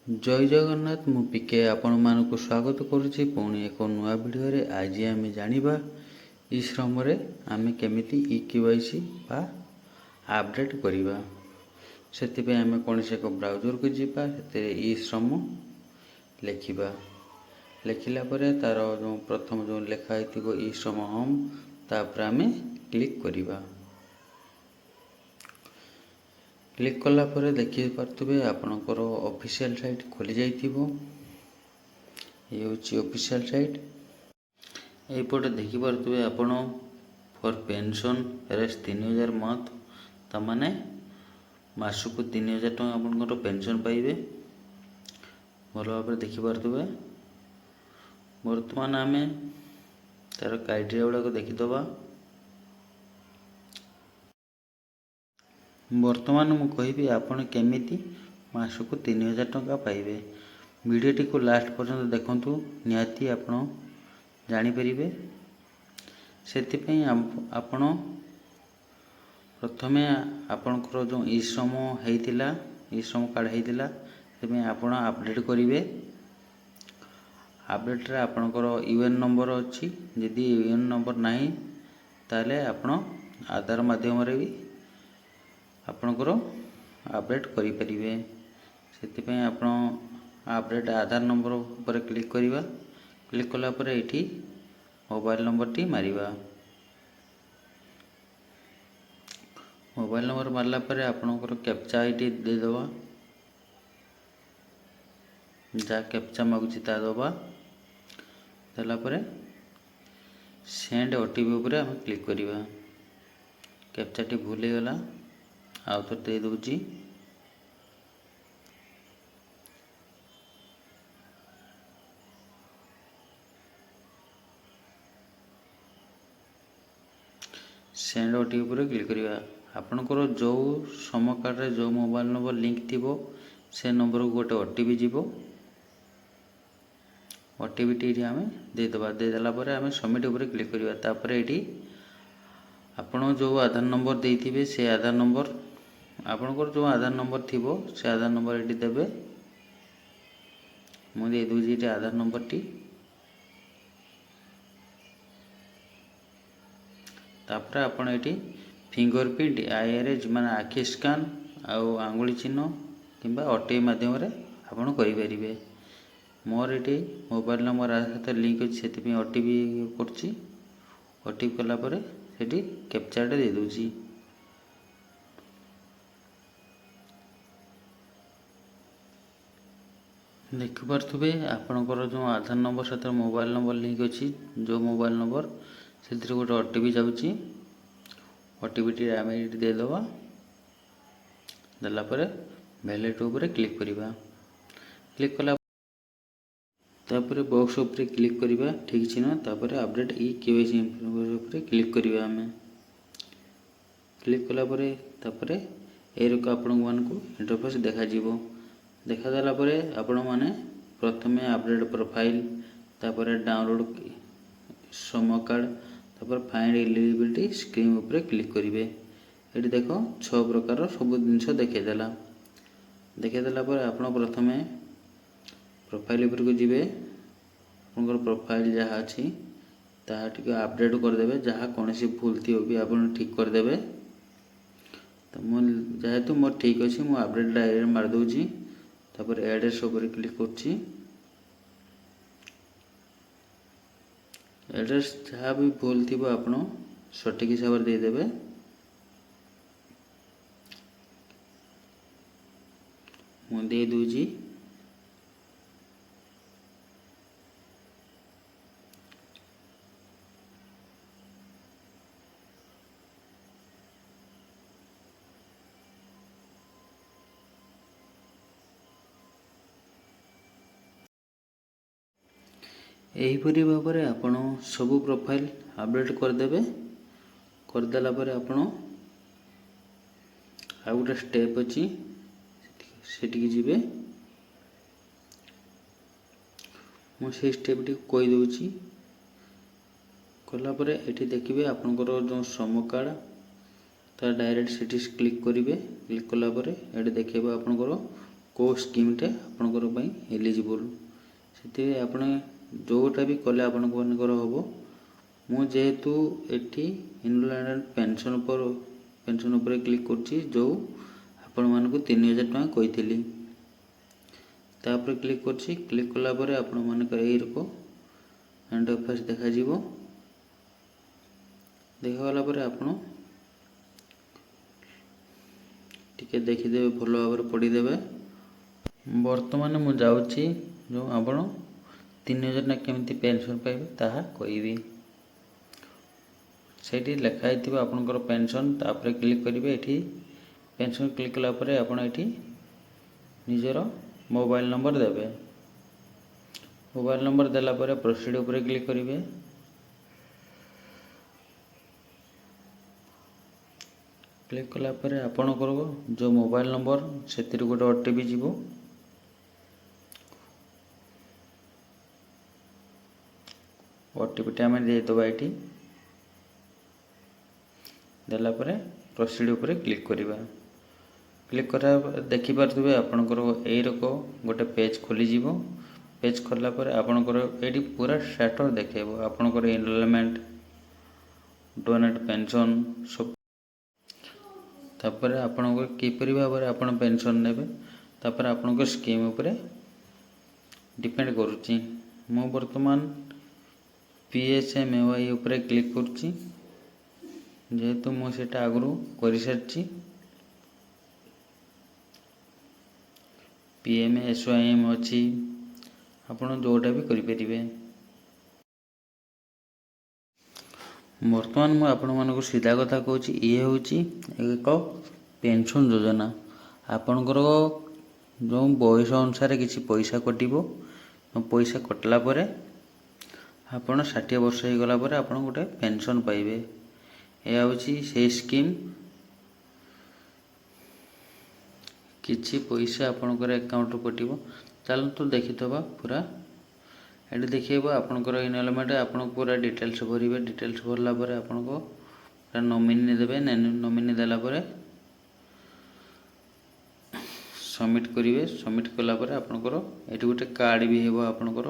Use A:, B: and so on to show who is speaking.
A: जय जगन्नाथ मु पिके आपण मानक स्वागत करुच्ची पुणी एक नुआ भिडियो। आज आम जाना ई श्रम आम केमिति ई केवाईसी बा अपडेट करवा से आम कौन से एक ब्राउजर को जीवा ई श्रम लिखा लिखला तार जो प्रथम जो लिखाई थी ई श्रम होम तापर आम क्लिक करवा। क्लिक कला पर देखि पार्थे आपणकर ऑफिशियल साइट खोली जाइथिबो। ये होची ऑफिशियल साइट। एपटे देखि पार्थे आपण फॉर पेंशन रेस 3000 मंथ तमाने मासक 3000 टका आपणकर पेंशन पाइबे। भल भाव देखि पार्थे वर्तमान आम तार क्राइटेरिया गुड़ाक देखीदबा। वर्तमान मु कहि आपण केमिति मासक 3000 टका पाइबे। वीडियोटी को लास्ट पर्यंत देखंतु निहाती आपण जानि परिबे। सेतिपई आपण प्रथमे आपणकर जो ई श्रम हेतिला ई श्रम कार्ड हेतिला सेमे आपण अपडेट करिवे। अपडेट रे आपणकर यूएन नंबर अछि। यदि यूएन नंबर नाही ताले आपण आधार माध्यम रे भी आपणकर अपडेट करें। से आप अपडेट आधार नंबर पर क्लिक करवा। क्लिक कला पर एठी मोबाइल नंबर टी मारिबा। मोबाइल नंबर मारला पर आपणकर कैप्चा आईडी दे दवा। जा कैप्चा मागुची ता दबा देला पर सेंड ओटीपी ऊपर हम क्लिक करवा। कैप्चा टी भूल गला आउ तो दे दूची। सेंड ओटीपी पर क्लिक करिवा। आपनकर जो सम कार्ड रे जो मोबाइल नंबर लिंक थिबो से नंबर को गोटे ओटीपी जीवो। ओटीपी टी आम दे दबा। दे देला पर आम सबमिट ऊपर क्लिक करिवा। तापर एठी आपण जो आधार नंबर देइथिबे से आधार नंबर आपनकर जो आधार नंबर थिबो से आधार नंबर एटी देबे। मु दे दूजी टी आधार नंबर टी। तापर आपण एटी फिंगरप्रिंट आईआरएस माने आखि स्कैन आउ आंगुली चिन्ह किंबा ओटीपी माध्यम रे आपण करि परिबे। मोर एटी मोबाइल नंबर साथ लिंक अछि सेति ओटीपी करछि। ओटीपी कला पर सेठी कैप्चा दे दूची। देखिपे आपणकर जो आधार नंबर साथ मोबाइल नंबर लिंक अच्छी जो मोबाइल नंबर से गोटे ओटीपी जाऊँगी। ओटीपी टी आम ये देदबा। देला पर वैलेट ऊपर क्लिक करवा। क्लिक कला तापर बॉक्स ऊपर क्लिक करवा ठीक चिन्ह। तापर अपडेट ई केवाईसी ऊपर क्लिक करवा। आम क्लिक कला तापर एरक आपण मानक इंटरफेस देखा जीवो। देखा देला परे आपण माने प्रथमे अपडेट प्रोफाइल तापर डाउनलोड सम कार्ड तापर फाइंड एलिजिबिलिटी स्क्रीन ऊपर क्लिक करिवे। एटी देखो 6 प्रकार सब जिनस देखे देला पर आपण प्रथमे प्रोफाइल ऊपर को जिवे। आपनकर प्रोफाइल जहाँ अछि ताहा टिके अपडेट कर देबे। जहाँ कोनोसी भूल थी भी आपण ठीक कर देबे। तो मो जेहेतु मोर ठीक अछि मो अपडेट डायरेक्ट मार दोची। तापर एड्रेस ऊपर क्लिक करछि। एड्रेस जहाँ भी भूल थी आपण सठिक हिसाब से दे देबे। मु दे दूची। एहीपरी भाव में आपण सबू प्रोफाइल अपडेट करदेवे। करदेला पर आपण आ गोटे स्टेप अच्छी सेटिक जीवे। मुझे स्टेप टी कही दूची। कला परे एठी देखिबे आपनकर जो सम कार्ड ता डायरेक्ट सेठी क्लिक करिवे। क्लिक कला परे एठी देखिबे आपनकर କେଉଁ ସ୍କିମ୍ଟେ ଆପଣଙ୍କର ପାଇଁ ଏଲିଜିବୁଲ୍। ସେଥିପାଇଁ ଆପଣ ଯେଉଁଟା ବି କଲେ ଆପଣମାନଙ୍କର ହେବ। ମୁଁ ଯେହେତୁ ଏଠି ଏନରୋଲମେଣ୍ଟ ପେନ୍ସନ୍ ଉପରେ କ୍ଲିକ୍ କରୁଛି, ଯେଉଁ ଆପଣମାନଙ୍କୁ 3000 ଟଙ୍କା କହିଥିଲି। ତାପରେ କ୍ଲିକ୍ କରୁଛି। କ୍ଲିକ୍ କଲା ପରେ ଆପଣମାନଙ୍କର ଏଇରକମ ଇଣ୍ଟରଫେସ୍ ଦେଖାଯିବ। ଦେଖାଗଲା ପରେ ଆପଣ ଟିକେ ଦେଖିଦେବେ, ଭଲ ଭାବରେ ପଢ଼ିଦେବେ। ବର୍ତ୍ତମାନ ମୁଁ ଯାଉଛି ଯେଉଁ ଆପଣ 3000 ଟଙ୍କା କେମିତି ପେନ୍ସନ୍ ପାଇବେ ତାହା କହିବି। ସେଇଠି ଲେଖା ହେଇଥିବ ଆପଣଙ୍କର ପେନ୍ସନ୍, ତାପରେ କ୍ଲିକ୍ କରିବେ। ଏଠି ପେନ୍ସନ୍ କ୍ଲିକ୍ କଲା ପରେ ଆପଣ ଏଠି ନିଜର ମୋବାଇଲ୍ ନମ୍ବର ଦେବେ। ମୋବାଇଲ୍ ନମ୍ବର ଦେଲା ପରେ ପ୍ରୋସିଡ୍ ଉପରେ କ୍ଲିକ୍ କରିବେ। କ୍ଲିକ୍ କଲା ପରେ ଆପଣଙ୍କର ଯେଉଁ ମୋବାଇଲ୍ ନମ୍ବର ସେଥିରୁ ଗୋଟେ OTP ଯିବ। OTPଟା ଆମେ ଦେଇଦେବା। ଏଠି ଦେଲା ପରେ ପ୍ରୋସିଡ୍ ଉପରେ କ୍ଲିକ୍ କରିବା। କ୍ଲିକ୍ କରା ଦେଖିପାରୁଥିବେ ଆପଣଙ୍କର ଏଇରକମ ଗୋଟେ ପେଜ୍ ଖୋଲିଯିବ। ପେଜ୍ ଖୋଲିଲା ପରେ ଆପଣଙ୍କର ଏଇଠି ପୁରା ଷ୍ଟାଟସ୍ ଦେଖାଇବ, ଆପଣଙ୍କର ଏନରୋଲମେଣ୍ଟ, ଡୋନେଟ୍, ପେନ୍ସନ୍ ସବୁ। ତାପରେ ଆପଣଙ୍କ କିପରି ଭାବରେ ଆପଣ ପେନ୍ସନ୍ ନେବେ, ତାପରେ ଆପଣଙ୍କ ସ୍କିମ୍ ଉପରେ ଡିପେଣ୍ଡ କରୁଛି। ମୁଁ ବର୍ତ୍ତମାନ PSMAY ଉପରେ କ୍ଲିକ୍ କରୁଛି, ଯେହେତୁ ମୁଁ ସେଇଟା ଆଗରୁ କରିସାରିଛି। PMSYM ଅଛି, ଆପଣ ଯେଉଁଟା ବି କରିପାରିବେ। ବର୍ତ୍ତମାନ ମୁଁ ଆପଣମାନଙ୍କୁ ସିଧା କଥା କହୁଛି, ଇଏ ହେଉଛି ଏକ ପେନ୍ସନ୍ ଯୋଜନା। ଆପଣଙ୍କର ଯେଉଁ ବୟସ ଅନୁସାରେ କିଛି ପଇସା କଟିବ। ପଇସା କଟିଲା ପରେ ଆପଣ 60 ବର୍ଷ ହେଇଗଲା ପରେ ଆପଣ ଗୋଟେ ପେନ୍ସନ୍ ପାଇବେ। ଏହା ହେଉଛି ସେଇ ସ୍କିମ୍। କିଛି ପଇସା ଆପଣଙ୍କର ଆକାଉଣ୍ଟରୁ କଟିବ। ଚାଲନ୍ତୁ ଦେଖିଦେବା ପୁରା। ଏଠି ଦେଖାଇବ ଆପଣଙ୍କର ଏନରୋଲମେଣ୍ଟ, ଆପଣ ପୁରା ଡିଟେଲ୍ସ ଭରିବେ। ଡିଟେଲ୍ସ ଭରିଲା ପରେ ଆପଣଙ୍କ ପୁରା ନୋମିନି ଦେବେ। ନୋମିନି ଦେଲା ପରେ ସବମିଟ୍ କରିବେ। ସବମିଟ୍ କଲା ପରେ ଆପଣଙ୍କର ଏଠି ଗୋଟେ କାର୍ଡ଼ ବି ହେବ ଆପଣଙ୍କର।